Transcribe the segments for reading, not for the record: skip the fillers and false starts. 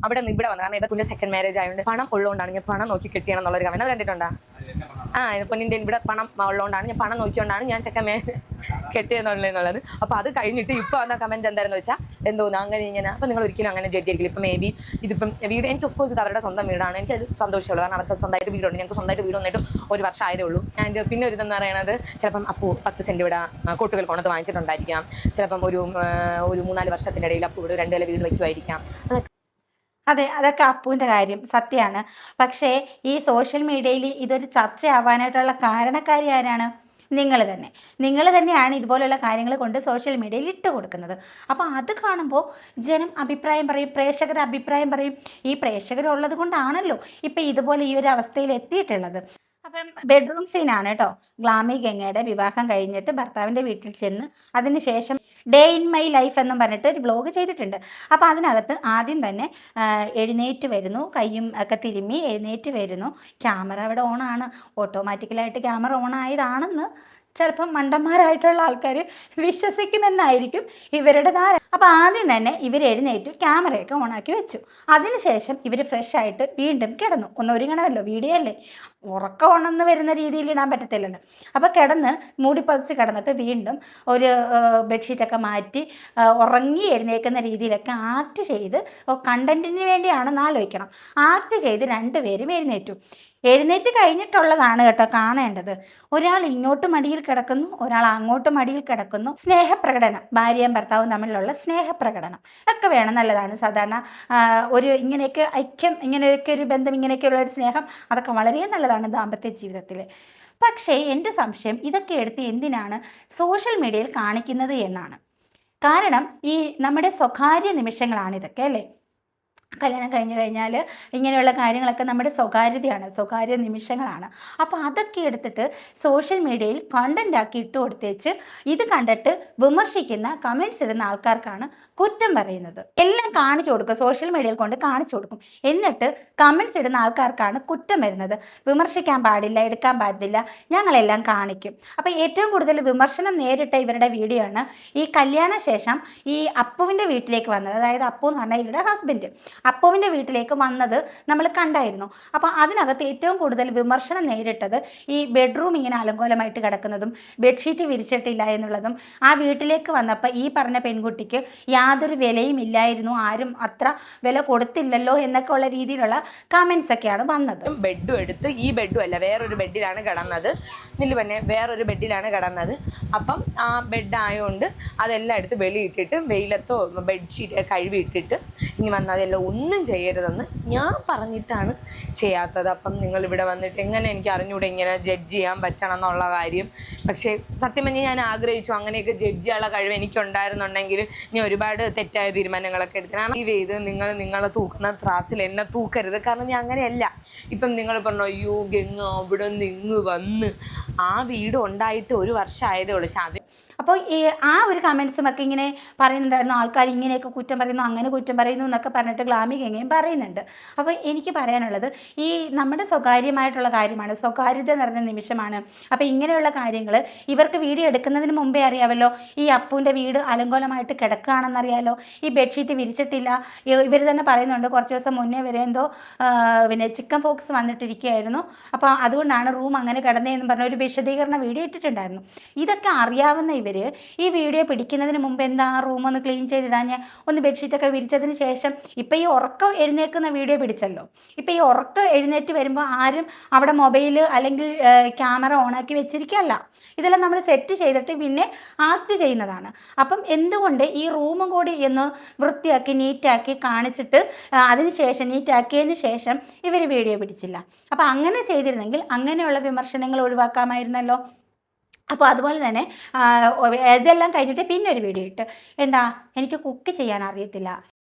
അവിടെ നിന്ന് ഇവിടെ വന്നത്. കാരണം എൻ്റെ കുഞ്ഞിൻ്റെ സെക്കൻഡ് മാരേജ് ആയതുകൊണ്ട് പണം ഉള്ളതുകൊണ്ടാണ് ഞാൻ പണം നോക്കി കെട്ടിയണം എന്നുള്ളൊരു കമന്റ്. അത് കണ്ടിട്ടുണ്ടോ? പൊന്നിൻ്റെ ഇവിടെ പണം ഉള്ളതുകൊണ്ടാണ് ഞാൻ പണം നോക്കിയോണ്ടാണ് ഞാൻ സെക്കൻഡ് കെട്ടിയെന്നുള്ളത്. അപ്പോൾ അത് കഴിഞ്ഞിട്ട് ഇപ്പോൾ വന്ന കമന്റ് എന്താണെന്ന് വെച്ചാൽ എന്തോന്ന് അങ്ങനെ ഇങ്ങനെ. അപ്പോൾ നിങ്ങൾ ഒരിക്കലും അങ്ങനെ ജഡ്ജ് ചെയ്യില്ല. ഇപ്പം മേ ബി ഇതിപ്പം വീട് എനിക്ക് ഓഫ് കോഴ്സ് ഇത് അവരുടെ സ്വന്തം വീടാണ്. എനിക്കത് സന്തോഷമുള്ളൂ. കാരണം അവർക്ക് സ്വന്തമായിട്ട് വീടുണ്ട്. ഞങ്ങൾക്ക് സ്വന്തമായിട്ട് വീട് വന്നിട്ട് ഒരു വർഷം ആയതേ ഉള്ളൂ. ആൻഡ് പിന്നെ ഒരു ഇതെന്ന് പറയുന്നത് ചിലപ്പം അപ്പു 10 സെൻറ്റ് ഇവിടെ കോട്ടുകൾ കൊണ്ടത് വാങ്ങിച്ചിട്ടുണ്ടായിരിക്കാം. ചിലപ്പം ഒരു 3-4 വർഷത്തിൻ്റെ ഇടയിൽ അപ്പു ഇവിടെ 2 നില വീട് വയ്ക്കുമായിരിക്കാം. അതെ, അതൊക്കെ അപ്പുവിൻ്റെ കാര്യം സത്യമാണ്. പക്ഷേ ഈ സോഷ്യൽ മീഡിയയിൽ ഇതൊരു ചർച്ചയാവാനായിട്ടുള്ള കാരണക്കാരി ആരാണ്? നിങ്ങൾ തന്നെയാണ് ഇതുപോലുള്ള കാര്യങ്ങൾ കൊണ്ട് സോഷ്യൽ മീഡിയയിൽ ഇട്ട് കൊടുക്കുന്നത്. അപ്പോൾ അത് കാണുമ്പോൾ ജനം അഭിപ്രായം പറയും, പ്രേക്ഷകർ അഭിപ്രായം പറയും. ഈ പ്രേക്ഷകരുള്ളത് കൊണ്ടാണല്ലോ ഇപ്പം ഇതുപോലെ ഈ ഒരു അവസ്ഥയിൽ എത്തിയിട്ടുള്ളത്. അപ്പം ബെഡ്റൂം സീനാണ് കേട്ടോ. ഗ്ലാമി ഗംഗയുടെ വിവാഹം കഴിഞ്ഞിട്ട് ഭർത്താവിൻ്റെ വീട്ടിൽ ചെന്ന് അതിനുശേഷം ഡേ ഇൻ മൈ ലൈഫ് എന്നും പറഞ്ഞിട്ട് ഒരു വ്ലോഗ് ചെയ്തിട്ടുണ്ട്. അപ്പോൾ അതിനകത്ത് ആദ്യം തന്നെ എഴുന്നേറ്റ് വരുന്നു, കയ്യും ഒക്കെ തിരുമ്മി എഴുന്നേറ്റ് വരുന്നു. ക്യാമറ അവിടെ ഓണാണ്. ഓട്ടോമാറ്റിക്കലായിട്ട് ക്യാമറ ഓണായതാണെന്ന് ചിലപ്പം മണ്ടന്മാരായിട്ടുള്ള ആൾക്കാർ വിശ്വസിക്കുമെന്നായിരിക്കും ഇവരുടെ ധാരണ. അപ്പോൾ ആദ്യം തന്നെ ഇവർ എഴുന്നേറ്റു, ക്യാമറയൊക്കെ ഓണാക്കി വെച്ചു. അതിനുശേഷം ഇവർ ഫ്രഷ് ആയിട്ട് വീണ്ടും കിടന്നു. ഒന്നൊരുങ്ങണമല്ലോ, വീഡിയോ അല്ലേ, ഉറക്കം ഉണർന്ന് വരുന്ന രീതിയിൽ ഇടാൻ പറ്റത്തില്ലല്ലോ. അപ്പോൾ കിടന്ന് മൂടി പതിച്ച് കിടന്നിട്ട് വീണ്ടും ഒരു ബെഡ്ഷീറ്റൊക്കെ മാറ്റി ഉറങ്ങി എഴുന്നേൽക്കുന്ന രീതിയിലൊക്കെ ആക്ട് ചെയ്ത് കണ്ടൻറ്റിന് വേണ്ടിയാണെന്ന് ആലോചിക്കണം. ആക്ട് ചെയ്ത് രണ്ടുപേരും എഴുന്നേറ്റ് കഴിഞ്ഞിട്ടുള്ളതാണ് കേട്ടോ കാണേണ്ടത്. ഒരാൾ ഇങ്ങോട്ട് മടിയിൽ കിടക്കുന്നു, ഒരാൾ അങ്ങോട്ട് മടിയിൽ കിടക്കുന്നു. സ്നേഹപ്രകടനം, ഭാര്യയും ഭർത്താവും തമ്മിലുള്ള സ്നേഹപ്രകടനം ഒക്കെ വേണം, നല്ലതാണ്. സാധാരണ ഒരു ഇങ്ങനെയൊക്കെ ഐക്യം, ഇങ്ങനെയൊക്കെ ഒരു ബന്ധം, ഇങ്ങനെയൊക്കെയുള്ള ഒരു സ്നേഹം, അതൊക്കെ വളരെ നല്ലതാണ് ദാമ്പത്യ ജീവിതത്തിൽ. പക്ഷേ എൻ്റെ സംശയം ഇതൊക്കെ എടുത്ത് എന്തിനാണ് സോഷ്യൽ മീഡിയയിൽ കാണിക്കുന്നത് എന്നാണ്. കാരണം ഈ നമ്മുടെ സ്വകാര്യ നിമിഷങ്ങളാണ് ഇതൊക്കെ, അല്ലേ? കല്യാണം കഴിഞ്ഞ് കഴിഞ്ഞാൽ ഇങ്ങനെയുള്ള കാര്യങ്ങളൊക്കെ നമ്മുടെ സ്വകാര്യതയാണ്, സ്വകാര്യ നിമിഷങ്ങളാണ്. അപ്പോൾ അതൊക്കെ എടുത്തിട്ട് സോഷ്യൽ മീഡിയയിൽ കണ്ടൻ്റ് ആക്കി ഇട്ട് കൊടുത്തേച്ച് ഇത് കണ്ടിട്ട് വിമർശിക്കുന്ന കമൻറ്റ്സ് ഇടുന്ന ആൾക്കാർക്കാണ് കുറ്റം പറയുന്നത്. എല്ലാം കാണിച്ചു കൊടുക്കും, സോഷ്യൽ മീഡിയയിൽ കൊണ്ട് കാണിച്ചു കൊടുക്കും. എന്നിട്ട് കമൻറ്റ്സ് ഇടുന്ന ആൾക്കാർക്കാണ് കുറ്റം വരുന്നത്. വിമർശിക്കാൻ പാടില്ല, എടുക്കാൻ പാടില്ല, ഞങ്ങളെല്ലാം കാണിക്കും. അപ്പോൾ ഏറ്റവും കൂടുതൽ വിമർശനം നേരിട്ട ഇവരുടെ വീഡിയോ ആണ് ഈ കല്യാണ ശേഷം ഈ അപ്പുവിൻ്റെ വീട്ടിലേക്ക് വന്നത്. അതായത് അപ്പു എന്ന് പറഞ്ഞാൽ ഇവരുടെ ഹസ്ബൻഡ്, അപ്പുവിൻ്റെ വീട്ടിലേക്ക് വന്നത് നമ്മൾ കണ്ടായിരുന്നു. അപ്പോൾ അതിനകത്ത് ഏറ്റവും കൂടുതൽ വിമർശനം നേരിട്ടത് ഈ ബെഡ്റൂം ഇങ്ങനെ അലങ്കോലമായിട്ട് കിടക്കുന്നതും ബെഡ്ഷീറ്റ് വിരിച്ചിട്ടില്ല എന്നുള്ളതും, ആ വീട്ടിലേക്ക് വന്നപ്പോൾ ഈ പറഞ്ഞ പെൺകുട്ടിക്ക് യാതൊരു വിലയും ഇല്ലായിരുന്നു, ആരും അത്ര വില കൊടുത്തില്ലല്ലോ എന്നൊക്കെ ഉള്ള രീതിയിലുള്ള കമൻസ് ഒക്കെയാണ് വന്നത്. ബെഡും എടുത്ത് ഈ ബെഡും അല്ല, വേറൊരു ബെഡിലാണ് കിടന്നത്. നില്ല് തന്നെ വേറൊരു ബെഡിലാണ് കിടന്നത്. അപ്പം ആ ബെഡായതുകൊണ്ട് അതെല്ലാം എടുത്ത് വെളിയിട്ടിട്ട് വെയിലത്തോ ബെഡ്ഷീറ്റ് കഴുകിയിട്ടിട്ട് ഇനി വന്നതെല്ലാം ഒന്നും ചെയ്യരുതെന്ന് ഞാൻ പറഞ്ഞിട്ടാണ് ചെയ്യാത്തത്. അപ്പം നിങ്ങളിവിടെ വന്നിട്ട് എങ്ങനെ എനിക്ക് അറിഞ്ഞൂടെ ഇങ്ങനെ ജഡ്ജ് ചെയ്യാൻ പറ്റണം എന്നുള്ള കാര്യം. പക്ഷേ സത്യം പറഞ്ഞാൽ ഞാൻ ആഗ്രഹിച്ചു അങ്ങനെയൊക്കെ ജഡ്ജ് ചെയ്യാനുള്ള കഴിവ് എനിക്കുണ്ടായിരുന്നുണ്ടെങ്കിൽ ഞാൻ ഒരുപാട് തെറ്റായ തീരുമാനങ്ങളൊക്കെ എടുത്തു. കാരണം ഈ ചെയ്ത് നിങ്ങളെ തൂക്കുന്ന ത്രാസിൽ എന്നെ തൂക്കരുത്. കാരണം ഞാൻ അങ്ങനെയല്ല. ഇപ്പം നിങ്ങൾ പറഞ്ഞു അയ്യോ ഗംഗ അവിടെ നിന്ന് ഇങ്ങ് വന്ന്, ആ വീട് ഉണ്ടായിട്ട് 1 വർഷം ആയതേ ഉള്ളൂ. പക്ഷെ അത് അപ്പോൾ ഈ ആ ഒരു കമൻസും ഒക്കെ ഇങ്ങനെ പറയുന്നുണ്ടായിരുന്നു, ആൾക്കാർ ഇങ്ങനെയൊക്കെ കുറ്റം പറയുന്നു, അങ്ങനെ കുറ്റം പറയുന്നു എന്നൊക്കെ പറഞ്ഞിട്ട് ഗ്ലാമി ഗംഗയും പറയുന്നുണ്ട്. അപ്പോൾ എനിക്ക് പറയാനുള്ളത് ഈ നമ്മുടെ സ്വകാര്യമായിട്ടുള്ള കാര്യമാണ്, സ്വകാര്യത നിറഞ്ഞ നിമിഷമാണ്. അപ്പോൾ ഇങ്ങനെയുള്ള കാര്യങ്ങൾ ഇവർക്ക് വീഡിയോ എടുക്കുന്നതിന് മുമ്പേ അറിയാമല്ലോ. ഈ അപ്പുവിൻ്റെ വീട് അലങ്കോലമായിട്ട് കിടക്കുകയാണെന്നറിയാമല്ലോ, ഈ ബെഡ്ഷീറ്റ് വിരിച്ചിട്ടില്ല. ഇവർ തന്നെ പറയുന്നുണ്ട് കുറച്ച് ദിവസം മുന്നേ വരെ എന്തോ പിന്നെ ചിക്കൻ പോക്സ് വന്നിട്ടിരിക്കുകയായിരുന്നു, അപ്പോൾ അതുകൊണ്ടാണ് റൂം അങ്ങനെ കിടന്നതെന്ന് പറഞ്ഞ ഒരു വിശദീകരണ വീഡിയോ ഇട്ടിട്ടുണ്ടായിരുന്നു. ഇതൊക്കെ അറിയാവുന്ന ഇവർ ഈ വീഡിയോ പിടിക്കുന്നതിന് മുമ്പ് എന്താ റൂം ഒന്ന് ക്ലീൻ ചെയ്തിടാഞ്ഞ്, ഒന്ന് ബെഡ്ഷീറ്റൊക്കെ വിരിച്ചതിന് ശേഷം ഇപ്പോൾ ഈ ഉറക്കം എഴുന്നേൽക്കുന്ന വീഡിയോ പിടിച്ചല്ലോ. ഇപ്പോൾ ഈ ഉറക്കം എഴുന്നേറ്റ് വരുമ്പോൾ ആരും അവിടെ മൊബൈൽ അല്ലെങ്കിൽ ക്യാമറ ഓണാക്കി വെച്ചിരിക്കുകയല്ല. ഇതെല്ലാം നമ്മൾ സെറ്റ് ചെയ്തിട്ട് പിന്നെ ആക്ട് ചെയ്യുന്നതാണ്. അപ്പം എന്തുകൊണ്ട് ഈ റൂമും കൂടി ഒന്ന് വൃത്തിയാക്കി നീറ്റാക്കി കാണിച്ചിട്ട് അതിനുശേഷം നീറ്റാക്കിയതിന് ശേഷം ഇവർ വീഡിയോ പിടിച്ചില്ല? അപ്പോൾ അങ്ങനെ ചെയ്തിരുന്നെങ്കിൽ അങ്ങനെയുള്ള വിമർശനങ്ങൾ ഒഴിവാക്കാമായിരുന്നല്ലോ. അപ്പോൾ അതുപോലെ തന്നെ ഇതെല്ലാം കഴിഞ്ഞിട്ട് പിന്നെ ഒരു വീഡിയോ ഇട്ട് എന്താ എനിക്ക് കുക്ക് ചെയ്യാൻ അറിയത്തില്ല.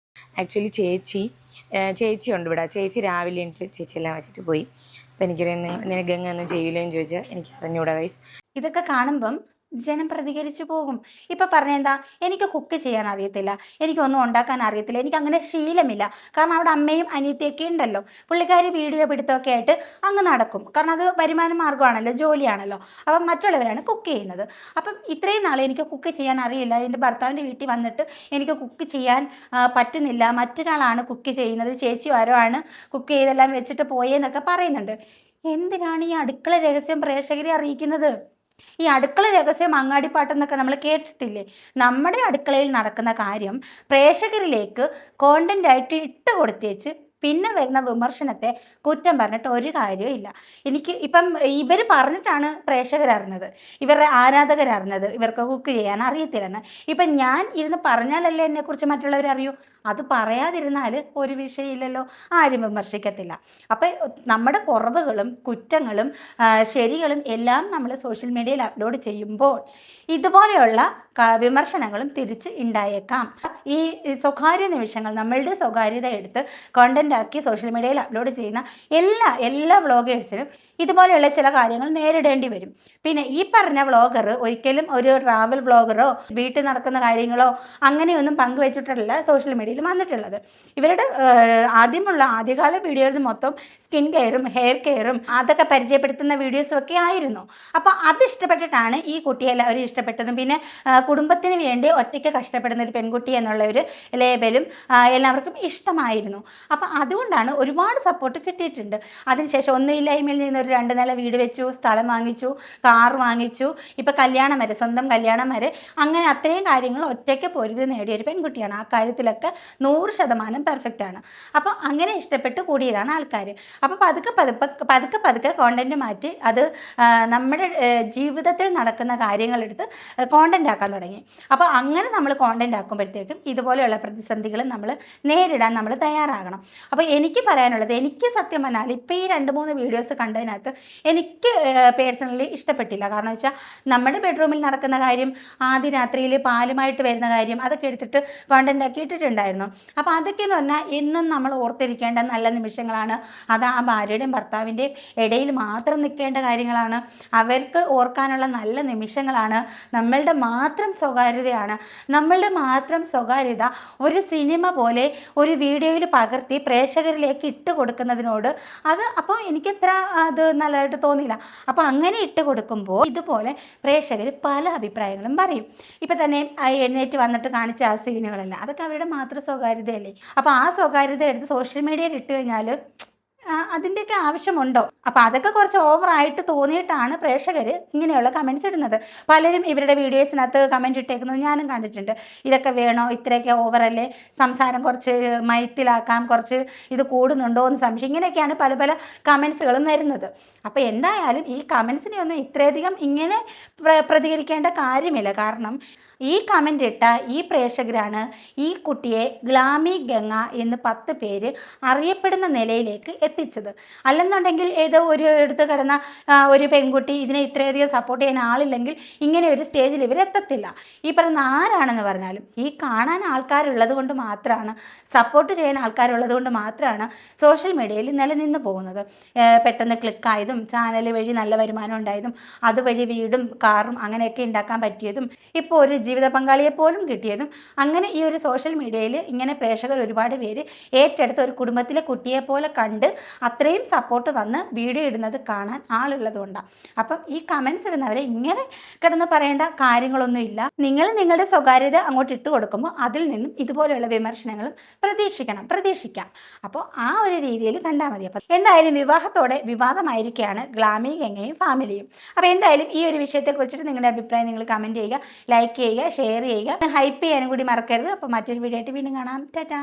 ആക്ച്വലി ചേച്ചി ഉണ്ട് ഇവിടെ. ചേച്ചി രാവിലെ എനിക്ക് ചേച്ചിയെല്ലാം വെച്ചിട്ട് പോയി. അപ്പോൾ എനിക്കറിയാം നിന്നെ ഗംഗ ഒന്നും ചെയ്യില്ലെന്ന് ചോദിച്ചാൽ എനിക്ക് അറിഞ്ഞൂടാ ഗൈസ്. ഇതൊക്കെ കാണുമ്പം ജനം പ്രതികരിച്ചു പോകും. ഇപ്പം പറഞ്ഞെന്താ, എനിക്ക് കുക്ക് ചെയ്യാൻ അറിയത്തില്ല, എനിക്കൊന്നും ഉണ്ടാക്കാൻ അറിയത്തില്ല, എനിക്ക് അങ്ങനെ ശീലമില്ല. കാരണം അവിടെ അമ്മയും അനിയത്തിയൊക്കെ ഉണ്ടല്ലോ. പുള്ളിക്കാരി വീഡിയോ പിടുത്തമൊക്കെ ആയിട്ട് അങ്ങ് നടക്കും. കാരണം അത് വരുമാന മാർഗ്ഗമാണല്ലോ, ജോലിയാണല്ലോ. അപ്പം മറ്റുള്ളവരാണ് കുക്ക് ചെയ്യുന്നത്. അപ്പം ഇത്രയും നാൾ എനിക്ക് കുക്ക് ചെയ്യാൻ അറിയില്ല, എൻ്റെ ഭർത്താവിൻ്റെ വീട്ടിൽ വന്നിട്ട് എനിക്ക് കുക്ക് ചെയ്യാൻ പറ്റുന്നില്ല, മറ്റൊരാളാണ് കുക്ക് ചെയ്യുന്നത്, ചേച്ചിയോ ആരോ ആണ് കുക്ക് ചെയ്തെല്ലാം വെച്ചിട്ട് പോയെന്നൊക്കെ പറയുന്നുണ്ട്. എന്തിനാണ് ഈ അടുക്കള രഹസ്യം പ്രേക്ഷകരെ അറിയിക്കുന്നത്? ഈ അടുക്കള രഹസ്യം അങ്ങാടിപ്പാട്ടെന്നൊക്കെ നമ്മൾ കേട്ടിട്ടില്ലേ? നമ്മുടെ അടുക്കളയിൽ നടക്കുന്ന കാര്യം പ്രേക്ഷകരിലേക്ക് കോണ്ടന്റ് ആയിട്ട് ഇട്ട് കൊടുത്തേച്ച് പിന്നെ വരുന്ന വിമർശനത്തെ കുറ്റം പറഞ്ഞിട്ട് ഒരു കാര്യവും ഇല്ല. എനിക്ക് ഇപ്പം ഇവർ പറഞ്ഞിട്ടാണ് പ്രേക്ഷകരറിഞ്ഞത്, ഇവരുടെ ആരാധകരറിഞ്ഞത് ഇവർക്ക് കുക്ക് ചെയ്യാൻ അറിയത്തില്ലെന്ന്. ഇപ്പം ഞാൻ ഇരുന്ന് പറഞ്ഞാലല്ലേ എന്നെക്കുറിച്ച് മറ്റുള്ളവർ അറിയൂ. അത് പറയാതിരുന്നാൽ ഒരു വിഷയമില്ലല്ലോ, ആരും വിമർശിക്കത്തില്ല. അപ്പം നമ്മുടെ കുറവുകളും കുറ്റങ്ങളും ശരികളും എല്ലാം നമ്മൾ സോഷ്യൽ മീഡിയയിൽ അപ്ലോഡ് ചെയ്യുമ്പോൾ ഇതുപോലെയുള്ള വിമർശനങ്ങളും തിരിച്ച് ഉണ്ടായേക്കാം. ഈ സ്വകാര്യ നിമിഷങ്ങൾ, നമ്മളുടെ സ്വകാര്യത എടുത്ത് കോണ്ടന്റ് ആക്കി സോഷ്യൽ മീഡിയയിൽ അപ്ലോഡ് ചെയ്യുന്ന എല്ലാ വ്ളോഗേഴ്സിനും ഇതുപോലെയുള്ള ചില കാര്യങ്ങൾ നേരിടേണ്ടി വരും. പിന്നെ ഈ പറഞ്ഞ വ്ളോഗർ ഒരിക്കലും ഒരു ട്രാവൽ വ്ളോഗറോ വീട്ടിൽ നടക്കുന്ന കാര്യങ്ങളോ അങ്ങനെയൊന്നും പങ്കുവെച്ചിട്ടല്ല സോഷ്യൽ മീഡിയയിൽ വന്നിട്ടുള്ളത്. ഇവരുടെ ആദ്യകാല വീഡിയോസ് മൊത്തം സ്കിൻ കെയറും ഹെയർ കെയറും അതൊക്കെ പരിചയപ്പെടുത്തുന്ന വീഡിയോസും ഒക്കെ ആയിരുന്നു. അപ്പോൾ അത് ഇഷ്ടപ്പെട്ടിട്ടാണ് ഈ കുട്ടിയെ എല്ലാവരും ഇഷ്ടപ്പെട്ടതും. പിന്നെ കുടുംബത്തിന് വേണ്ടി ഒറ്റയ്ക്ക് കഷ്ടപ്പെടുന്ന ഒരു പെൺകുട്ടി എന്നുള്ള ഒരു ലേബലും എല്ലാവർക്കും ഇഷ്ടമായിരുന്നു. അപ്പം അതുകൊണ്ടാണ് ഒരുപാട് സപ്പോർട്ട് കിട്ടിയിട്ടുണ്ട്. അതിനുശേഷം ഒന്നുമില്ലായ്മയിൽ നിന്നൊരു 2 നില വീട് വെച്ചു, സ്ഥലം വാങ്ങിച്ചു, കാർ വാങ്ങിച്ചു, ഇപ്പം കല്യാണം വരെ, സ്വന്തം കല്യാണം വരെ, അങ്ങനെ അത്രയും കാര്യങ്ങൾ ഒറ്റയ്ക്ക് പൊരുതി നേടിയ ഒരു പെൺകുട്ടിയാണ്. ആ കാര്യത്തിലൊക്കെ 100% പെർഫെക്റ്റ് ആണ്. അപ്പോൾ അങ്ങനെ ഇഷ്ടപ്പെട്ട് കൂടിയതാണ് ആൾക്കാർ. അപ്പോൾ പതുക്കെ കോണ്ടന്റ് മാറ്റി അത് നമ്മുടെ ജീവിതത്തിൽ നടക്കുന്ന കാര്യങ്ങളെടുത്ത് കോണ്ടന്റ് ആക്കാൻ തുടങ്ങി. അപ്പോൾ അങ്ങനെ നമ്മൾ കോണ്ടന്റ് ആക്കുമ്പോഴത്തേക്കും ഇതുപോലെയുള്ള പ്രതിസന്ധികൾ നമ്മൾ നേരിടാൻ നമ്മൾ തയ്യാറാകണം. അപ്പോൾ എനിക്ക് പറയാനുള്ളത്, എനിക്ക് സത്യം പറഞ്ഞാൽ ഇപ്പോൾ ഈ 2-3 വീഡിയോസ് കണ്ടതിനകത്ത് എനിക്ക് പേഴ്സണലി ഇഷ്ടപ്പെട്ടില്ല. കാരണം വെച്ചാൽ നമ്മുടെ ബെഡ്റൂമിൽ നടക്കുന്ന കാര്യം, ആദ്യ രാത്രിയിൽ പാലുമായിട്ട് വരുന്ന കാര്യം, അതൊക്കെ എടുത്തിട്ട് കോണ്ടന്റ് ആക്കി ഇട്ടിട്ടുണ്ടായിരുന്നു. അപ്പോൾ അതൊക്കെ എന്ന് പറഞ്ഞാൽ എന്നും നമ്മൾ ഓർത്തിരിക്കേണ്ട നല്ല നിമിഷങ്ങളാണ്. അത് ആ ഭാര്യയുടെയും ഭർത്താവിൻ്റെയും ഇടയിൽ മാത്രം നിൽക്കേണ്ട കാര്യങ്ങളാണ്. അവർക്ക് ഓർക്കാനുള്ള നല്ല നിമിഷങ്ങളാണ്. നമ്മളുടെ മാത്രം സ്വകാര്യതയാണ്. നമ്മളുടെ മാത്രം സ്വകാര്യത ഒരു സിനിമ പോലെ ഒരു വീഡിയോയിൽ പകർത്തി പ്രേക്ഷകരിലേക്ക് ഇട്ട് കൊടുക്കുന്നതിനോട് അപ്പോൾ എനിക്കത്ര അത് നല്ലതായിട്ട് തോന്നിയില്ല. അപ്പോൾ അങ്ങനെ ഇട്ട് കൊടുക്കുമ്പോൾ ഇതുപോലെ പ്രേക്ഷകർ പല അഭിപ്രായങ്ങളും പറയും. ഇപ്പം തന്നെ എഴുന്നേറ്റ് വന്നിട്ട് കാണിച്ച ആ സീനുകളല്ല, അതൊക്കെ അവരുടെ മാത്രം സ്വകാര്യതയല്ലേ. അപ്പോൾ ആ സ്വകാര്യത എടുത്ത് സോഷ്യൽ മീഡിയയിൽ ഇട്ട് കഴിഞ്ഞാൽ അതിൻ്റെയൊക്കെ ആവശ്യമുണ്ടോ? അപ്പോൾ അതൊക്കെ കുറച്ച് ഓവറായിട്ട് തോന്നിയിട്ടാണ് പ്രേക്ഷകർ ഇങ്ങനെയുള്ള കമൻറ്റ്സ് ഇടുന്നത്. പലരും ഇവരുടെ വീഡിയോസിനകത്ത് കമൻറ്റ് ഇട്ടേക്കുന്നത് ഞാനും കണ്ടിട്ടുണ്ട്. ഇതൊക്കെ വേണോ, ഇത്രയൊക്കെ ഓവറല്ലേ, സംസാരം കുറച്ച് മയത്തിലാക്കാം, കുറച്ച് ഇത് കൂടുന്നുണ്ടോ എന്ന് സംശയം, ഇങ്ങനെയൊക്കെയാണ് പല കമൻറ്റ്സുകളും വരുന്നത്. അപ്പോൾ എന്തായാലും ഈ കമൻറ്റ്സിനെ ഒന്നും ഇത്രയധികം ഇങ്ങനെ പ്രതികരിക്കേണ്ട കാര്യമില്ല. കാരണം ഈ കമൻ്റ് ഇട്ട ഈ പ്രേക്ഷകരാണ് ഈ കുട്ടിയെ ഗ്ലാമി ഗംഗ എന്ന് 10 പേര് അറിയപ്പെടുന്ന നിലയിലേക്ക് എത്തിച്ചത്. അല്ലെന്നുണ്ടെങ്കിൽ ഏതോ ഒരു എടുത്ത് കിടന്ന ഒരു പെൺകുട്ടി ഇതിനെ ഇത്രയധികം സപ്പോർട്ട് ചെയ്യാൻ ആളില്ലെങ്കിൽ ഇങ്ങനെ ഒരു സ്റ്റേജിൽ ഇവരെത്തത്തില്ല. ഈ പറയുന്ന ആരാണെന്ന് പറഞ്ഞാലും ഈ കാണാൻ ആൾക്കാരുള്ളത് കൊണ്ട് മാത്രമാണ്, സപ്പോർട്ട് ചെയ്യാൻ ആൾക്കാരുള്ളത് കൊണ്ട് മാത്രമാണ് സോഷ്യൽ മീഡിയയിൽ നിലനിന്ന് പോകുന്നത്. പെട്ടെന്ന് ക്ലിക്കായതും ചാനൽ വഴി നല്ല വരുമാനം ഉണ്ടായതും അതുവഴി വീടും കാറും അങ്ങനെയൊക്കെ ഉണ്ടാക്കാൻ പറ്റിയതും ഇപ്പോൾ ഒരു ജീവിത പങ്കാളിയെ പോലും കിട്ടിയതും, അങ്ങനെ ഈ ഒരു സോഷ്യൽ മീഡിയയിൽ ഇങ്ങനെ പ്രേക്ഷകർ ഒരുപാട് പേര് ഏറ്റെടുത്ത് ഒരു കുടുംബത്തിലെ കുട്ടിയെ പോലെ കണ്ട് അത്രയും സപ്പോർട്ട് തന്ന് വീഡിയോ ഇടുന്നത് കാണാൻ ആളുള്ളത് കൊണ്ടാണ്. അപ്പം ഈ കമൻസ് ഇടുന്നവരെ ഇങ്ങനെ കിടന്ന് പറയേണ്ട കാര്യങ്ങളൊന്നുമില്ല. നിങ്ങൾ നിങ്ങളുടെ സ്വകാര്യത അങ്ങോട്ട് ഇട്ട് കൊടുക്കുമ്പോൾ അതിൽ നിന്നും ഇതുപോലെയുള്ള വിമർശനങ്ങളും പ്രതീക്ഷിക്കാം. അപ്പോൾ ആ ഒരു രീതിയിൽ കണ്ടാൽ മതി. അപ്പം എന്തായാലും വിവാഹത്തോടെ വിവാദമായിരിക്കുകയാണ് ഗ്ലാമി ഗംഗയും ഫാമിലിയും. അപ്പോൾ എന്തായാലും ഈ ഒരു വിഷയത്തെക്കുറിച്ചിട്ട് നിങ്ങളുടെ അഭിപ്രായം നിങ്ങൾ കമൻറ്റ് ചെയ്യുക, ലൈക്ക് ചെയ്യുക, ഷെയർ ചെയ്യുക, ഹൈപ്പ് ചെയ്യാനും കൂടി മറക്കരുത്. അപ്പോൾ മറ്റൊരു വീഡിയോ ആയിട്ട് വീണ്ടും കാണാം. ടാറ്റാ.